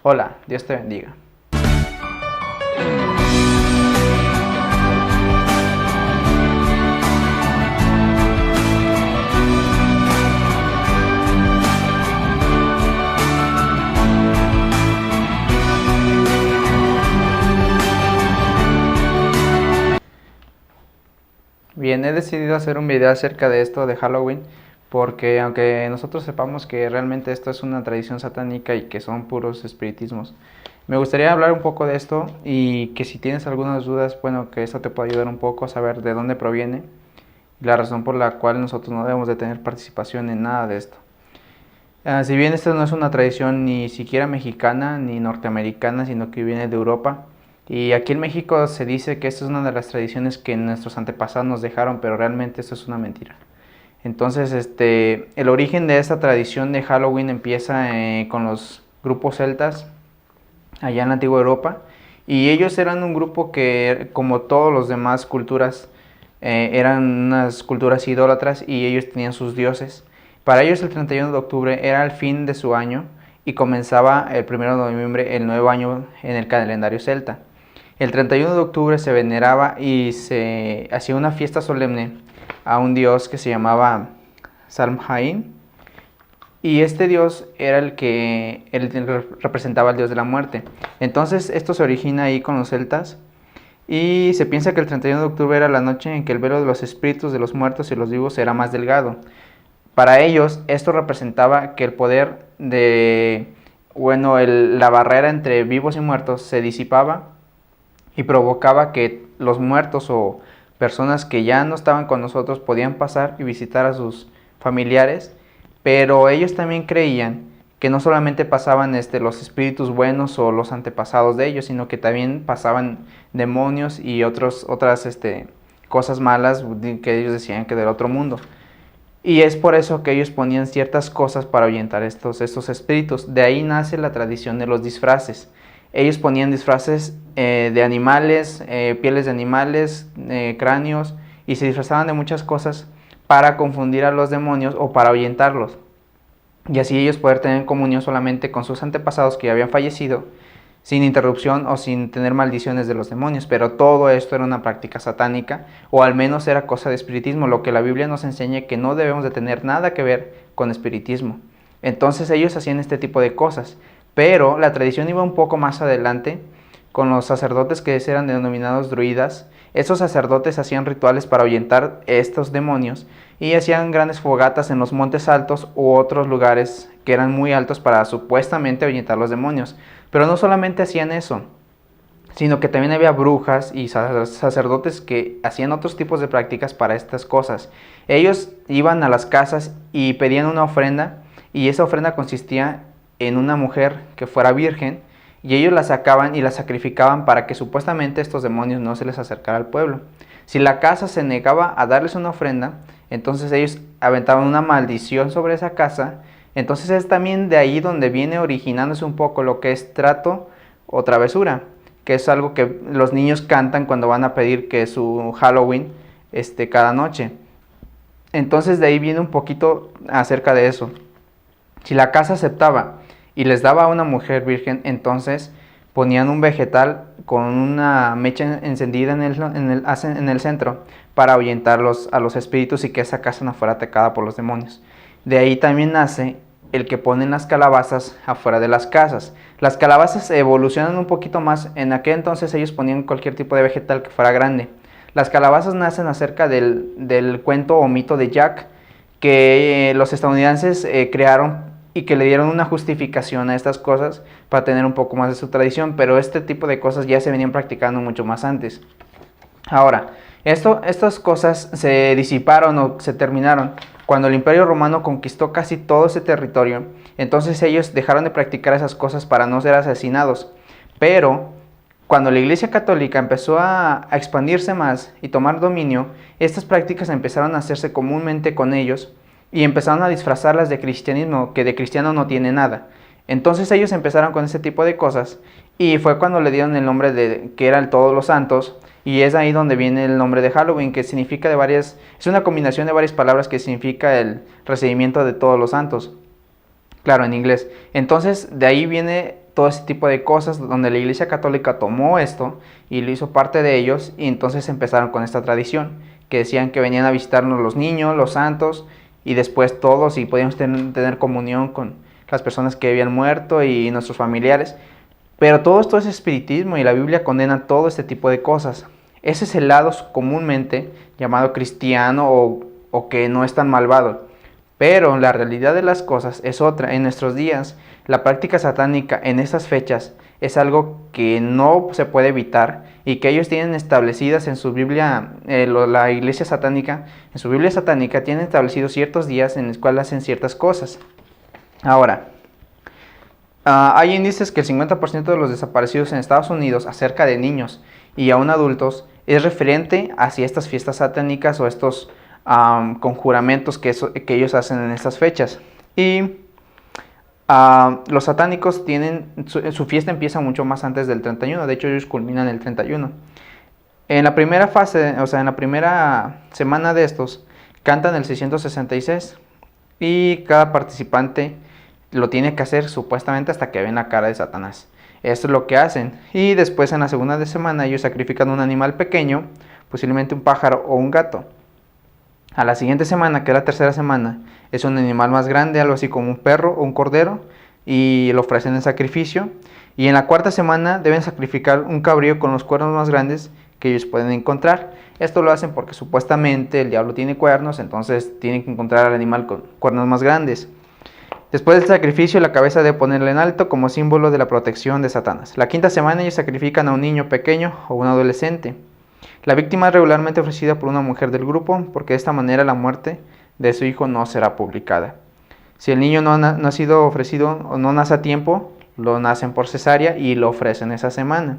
Hola, Dios te bendiga. Bien, he decidido hacer un video acerca de esto de Halloween porque aunque nosotros sepamos que realmente esto es una tradición satánica y que son puros espiritismos, me gustaría hablar un poco de esto y que si tienes algunas dudas, bueno, que esto te pueda ayudar un poco a saber de dónde proviene y la razón por la cual nosotros no debemos de tener participación en nada de esto. Si bien esto no es una tradición ni siquiera mexicana ni norteamericana, sino que viene de Europa, y aquí en México se dice que esta es una de las tradiciones que nuestros antepasados nos dejaron, pero realmente esto es una mentira. Entonces, el origen de esta tradición de Halloween empieza con los grupos celtas allá en la antigua Europa, y ellos eran un grupo que, como todas las demás culturas, eran unas culturas idólatras y ellos tenían sus dioses. Para ellos el 31 de octubre era el fin de su año y comenzaba el 1 de noviembre el nuevo año en el calendario celta. El 31 de octubre se veneraba y se hacía una fiesta solemne a un dios que se llamaba Samhain, y este dios era el que representaba al dios de la muerte. Entonces esto se origina ahí con los celtas y se piensa que el 31 de octubre era la noche en que el velo de los espíritus de los muertos y los vivos era más delgado. Para ellos esto representaba que el poder de, bueno, la barrera entre vivos y muertos se disipaba y provocaba que los muertos o personas que ya no estaban con nosotros podían pasar y visitar a sus familiares, pero ellos también creían que no solamente pasaban los espíritus buenos o los antepasados de ellos, sino que también pasaban demonios y otras cosas malas que ellos decían que del otro mundo. Y es por eso que ellos ponían ciertas cosas para ahuyentar estos espíritus. De ahí nace la tradición de los disfraces. Ellos ponían disfraces de animales, pieles de animales, cráneos, y se disfrazaban de muchas cosas para confundir a los demonios o para ahuyentarlos. Y así ellos poder tener comunión solamente con sus antepasados que ya habían fallecido, sin interrupción o sin tener maldiciones de los demonios. Pero todo esto era una práctica satánica, o al menos era cosa de espiritismo, lo que la Biblia nos enseña que no debemos de tener nada que ver con espiritismo. Entonces ellos hacían este tipo de cosas, pero la tradición iba un poco más adelante con los sacerdotes que eran denominados druidas. Estos sacerdotes hacían rituales para ahuyentar estos demonios y hacían grandes fogatas en los montes altos u otros lugares que eran muy altos para supuestamente ahuyentar los demonios. Pero no solamente hacían eso, sino que también había brujas y sacerdotes que hacían otros tipos de prácticas para estas cosas. Ellos iban a las casas y pedían una ofrenda, y esa ofrenda consistía en una mujer que fuera virgen, y ellos la sacaban y la sacrificaban para que supuestamente estos demonios no se les acercara al pueblo. Si la casa se negaba a darles una ofrenda, entonces ellos aventaban una maldición sobre esa casa. Entonces es también de ahí donde viene originándose un poco lo que es trato o travesura, que es algo que los niños cantan cuando van a pedir que es su Halloween cada noche. Entonces de ahí viene un poquito acerca de eso. Si la casa aceptaba y les daba a una mujer virgen, entonces ponían un vegetal con una mecha encendida en el centro para ahuyentar a los espíritus y que esa casa no fuera atacada por los demonios. De ahí también nace el que ponen las calabazas afuera de las casas. Las calabazas evolucionan un poquito más. En aquel entonces ellos ponían cualquier tipo de vegetal que fuera grande. Las calabazas nacen acerca del cuento o mito de Jack, que los estadounidenses crearon y que le dieron una justificación a estas cosas para tener un poco más de su tradición, pero este tipo de cosas ya se venían practicando mucho más antes. Ahora, estas cosas se disiparon o se terminaron cuando el Imperio Romano conquistó casi todo ese territorio. Entonces ellos dejaron de practicar esas cosas para no ser asesinados. Pero cuando la Iglesia Católica empezó a expandirse más y tomar dominio, estas prácticas empezaron a hacerse comúnmente con ellos y empezaron a disfrazarlas de cristianismo, que de cristiano no tiene nada. Entonces ellos empezaron con ese tipo de cosas y fue cuando le dieron el nombre de que era el Todos los Santos, y es ahí donde viene el nombre de Halloween, que significa es una combinación de varias palabras que significa el recibimiento de todos los santos. Claro, en inglés. Entonces de ahí viene todo ese tipo de cosas, donde la Iglesia Católica tomó esto y lo hizo parte de ellos, y entonces empezaron con esta tradición, que decían que venían a visitarnos los niños, los santos, y después todos, y podíamos tener comunión con las personas que habían muerto y nuestros familiares. Pero todo esto es espiritismo, y la Biblia condena todo este tipo de cosas. Ese es el lado comúnmente llamado cristiano, o que no es tan malvado. Pero la realidad de las cosas es otra. En nuestros días, la práctica satánica en estas fechas es algo que no se puede evitar, y que ellos tienen establecidas en su Biblia, la iglesia satánica, en su Biblia satánica tienen establecidos ciertos días en los cuales hacen ciertas cosas. Ahora, hay índices que el 50% de los desaparecidos en Estados Unidos acerca de niños y aún adultos es referente hacia estas fiestas satánicas o estos conjuramentos que ellos hacen en estas fechas. Y los satánicos tienen, su fiesta empieza mucho más antes del 31, de hecho ellos culminan el 31. En la primera fase, o sea, en la primera semana de estos, cantan el 666, y cada participante lo tiene que hacer supuestamente hasta que ven la cara de Satanás. Esto es lo que hacen. Y después, en la segunda de semana, ellos sacrifican un animal pequeño, posiblemente un pájaro o un gato. A la siguiente semana, que es la tercera semana, es un animal más grande, algo así como un perro o un cordero, y lo ofrecen en sacrificio. Y en la cuarta semana deben sacrificar un cabrío con los cuernos más grandes que ellos pueden encontrar. Esto lo hacen porque supuestamente el diablo tiene cuernos, entonces tienen que encontrar al animal con cuernos más grandes. Después del sacrificio, la cabeza debe ponerla en alto como símbolo de la protección de Satanás. La quinta semana ellos sacrifican a un niño pequeño o un adolescente. La víctima es regularmente ofrecida por una mujer del grupo, porque de esta manera la muerte de su hijo no será publicada. Si el niño no ha sido ofrecido o no nace a tiempo, lo nacen por cesárea y lo ofrecen esa semana.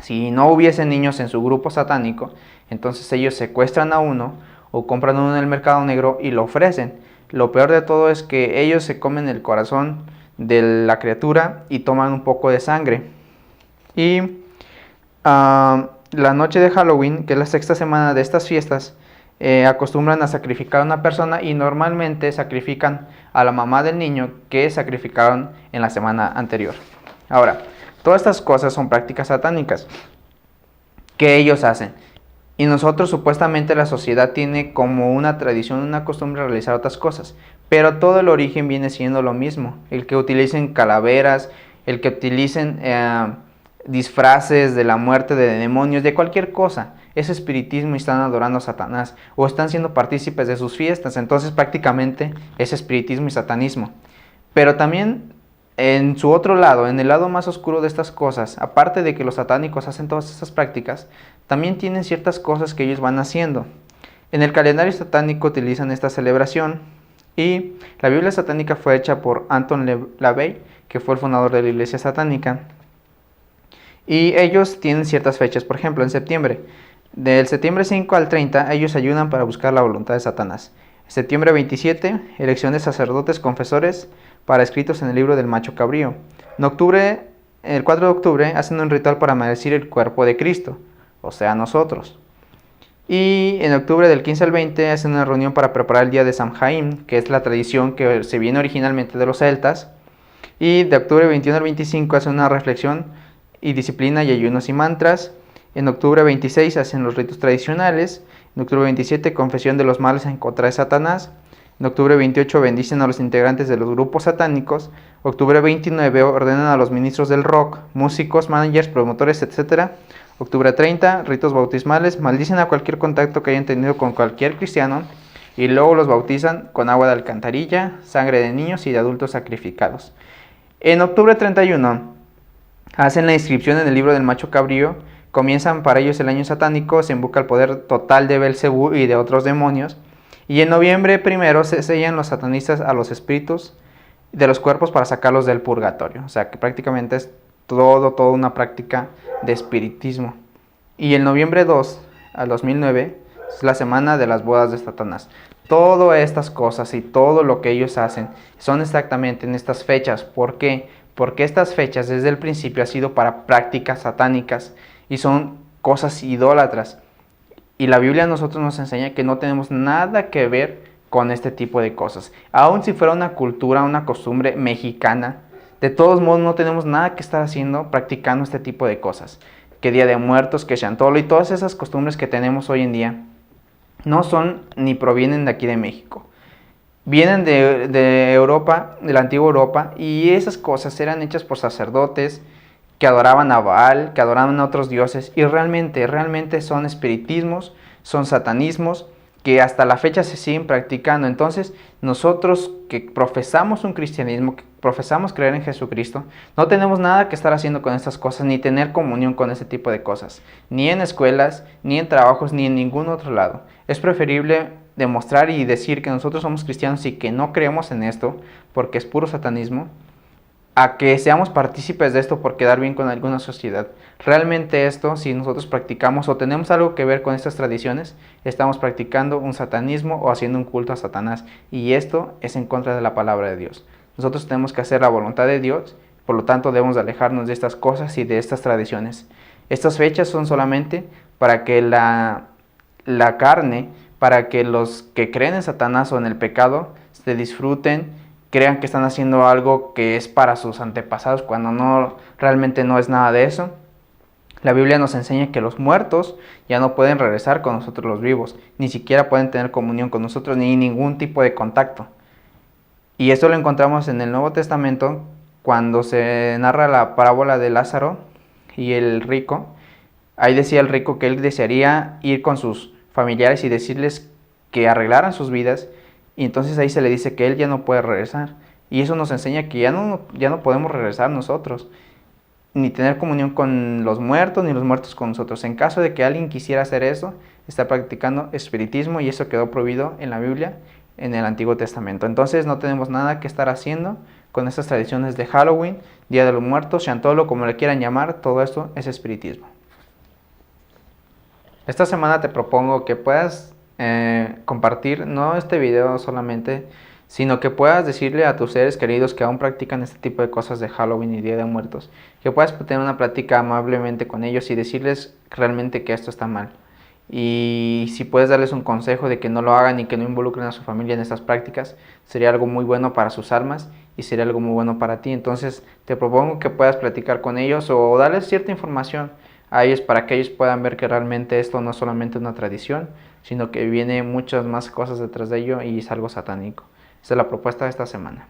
Si no hubiesen niños en su grupo satánico, entonces ellos secuestran a uno o compran uno en el mercado negro y lo ofrecen. Lo peor de todo es que ellos se comen el corazón de la criatura y toman un poco de sangre. Y la noche de Halloween, que es la sexta semana de estas fiestas, acostumbran a sacrificar a una persona, y normalmente sacrifican a la mamá del niño que sacrificaron en la semana anterior. Ahora, todas estas cosas son prácticas satánicas que ellos hacen. Y nosotros, supuestamente, la sociedad tiene como una tradición, una costumbre de realizar otras cosas. Pero todo el origen viene siendo lo mismo. El que utilicen calaveras, el que utilicen disfraces de la muerte de demonios, de cualquier cosa. Es espiritismo y están adorando a Satanás. O están siendo partícipes de sus fiestas. Entonces prácticamente es espiritismo y satanismo. Pero también en su otro lado, en el lado más oscuro de estas cosas, aparte de que los satánicos hacen todas estas prácticas, también tienen ciertas cosas que ellos van haciendo. En el calendario satánico utilizan esta celebración, y la Biblia satánica fue hecha por Anton LaVey, que fue el fundador de la iglesia satánica. Y ellos tienen ciertas fechas, por ejemplo, en septiembre. Del septiembre 5 al 30, ellos ayunan para buscar la voluntad de Satanás. Septiembre 27, elección de sacerdotes confesores para escritos en el libro del macho cabrío. En octubre, el 4 de octubre, hacen un ritual para maldecir el cuerpo de Cristo, o sea, nosotros. Y en octubre del 15 al 20 hacen una reunión para preparar el día de Samhain, que es la tradición que se viene originalmente de los celtas. Y de octubre 21 al 25 hacen una reflexión y disciplina y ayunos y mantras. En octubre 26 hacen los ritos tradicionales. En octubre 27 confesión de los males en contra de Satanás. En octubre 28 bendicen a los integrantes de los grupos satánicos. Octubre 29 ordenan a los ministros del rock, músicos, managers, promotores, etc. Octubre 30, ritos bautismales, maldicen a cualquier contacto que hayan tenido con cualquier cristiano, y luego los bautizan con agua de alcantarilla, sangre de niños y de adultos sacrificados. En octubre 31 hacen la inscripción en el libro del macho cabrío, comienzan para ellos el año satánico, se invoca el poder total de Belcebú y de otros demonios, y en noviembre 1 se sellan los satanistas a los espíritus de los cuerpos para sacarlos del purgatorio. O sea que prácticamente es toda una práctica de espiritismo. Y el noviembre 2 al 2009 es la semana de las bodas de Satanás. Todas estas cosas y todo lo que ellos hacen son exactamente en estas fechas. ¿Por qué? Porque estas fechas desde el principio han sido para prácticas satánicas y son cosas idólatras. Y la Biblia a nosotros nos enseña que no tenemos nada que ver con este tipo de cosas. Aun si fuera una cultura, una costumbre mexicana, de todos modos no tenemos nada que estar haciendo, practicando este tipo de cosas. Que Día de Muertos, que Chantolo y todas esas costumbres que tenemos hoy en día no son ni provienen de aquí de México. Vienen de Europa, de la antigua Europa, y esas cosas eran hechas por sacerdotes que adoraban a Baal, que adoraban a otros dioses, y realmente son espiritismos, son satanismos, que hasta la fecha se siguen practicando. Entonces, nosotros que profesamos un cristianismo, que profesamos creer en Jesucristo, no tenemos nada que estar haciendo con estas cosas, ni tener comunión con ese tipo de cosas, ni en escuelas, ni en trabajos, ni en ningún otro lado. Es preferible demostrar y decir que nosotros somos cristianos y que no creemos en esto, porque es puro satanismo, a que seamos partícipes de esto por quedar bien con alguna sociedad. Realmente esto, si nosotros practicamos o tenemos algo que ver con estas tradiciones, estamos practicando un satanismo o haciendo un culto a Satanás, y esto es en contra de la palabra de Dios. Nosotros tenemos que hacer la voluntad de Dios, por lo tanto debemos de alejarnos de estas cosas y de estas tradiciones. Estas fechas son solamente para que la carne, para que los que creen en Satanás o en el pecado se disfruten, crean que están haciendo algo que es para sus antepasados, cuando no, realmente no es nada de eso. La Biblia nos enseña que los muertos ya no pueden regresar con nosotros los vivos, ni siquiera pueden tener comunión con nosotros, ni ningún tipo de contacto. Y esto lo encontramos en el Nuevo Testamento, cuando se narra la parábola de Lázaro y el rico. Ahí decía el rico que él desearía ir con sus familiares y decirles que arreglaran sus vidas, y entonces ahí se le dice que él ya no puede regresar. Y eso nos enseña que ya no podemos regresar nosotros, ni tener comunión con los muertos, ni los muertos con nosotros. En caso de que alguien quisiera hacer eso, está practicando espiritismo, y eso quedó prohibido en la Biblia, en el Antiguo Testamento. Entonces no tenemos nada que estar haciendo con estas tradiciones de Halloween, Día de los Muertos, Chantolo, como le quieran llamar. Todo esto es espiritismo. Esta semana te propongo que puedas compartir no este video solamente, sino que puedas decirle a tus seres queridos que aún practican este tipo de cosas de Halloween y Día de Muertos, que puedas tener una plática amablemente con ellos y decirles realmente que esto está mal. Y si puedes darles un consejo de que no lo hagan y que no involucren a su familia en estas prácticas, sería algo muy bueno para sus almas y sería algo muy bueno para ti. Entonces te propongo que puedas platicar con ellos o darles cierta información a ellos para que ellos puedan ver que realmente esto no es solamente una tradición, sino que viene muchas más cosas detrás de ello y es algo satánico. Esa es la propuesta de esta semana.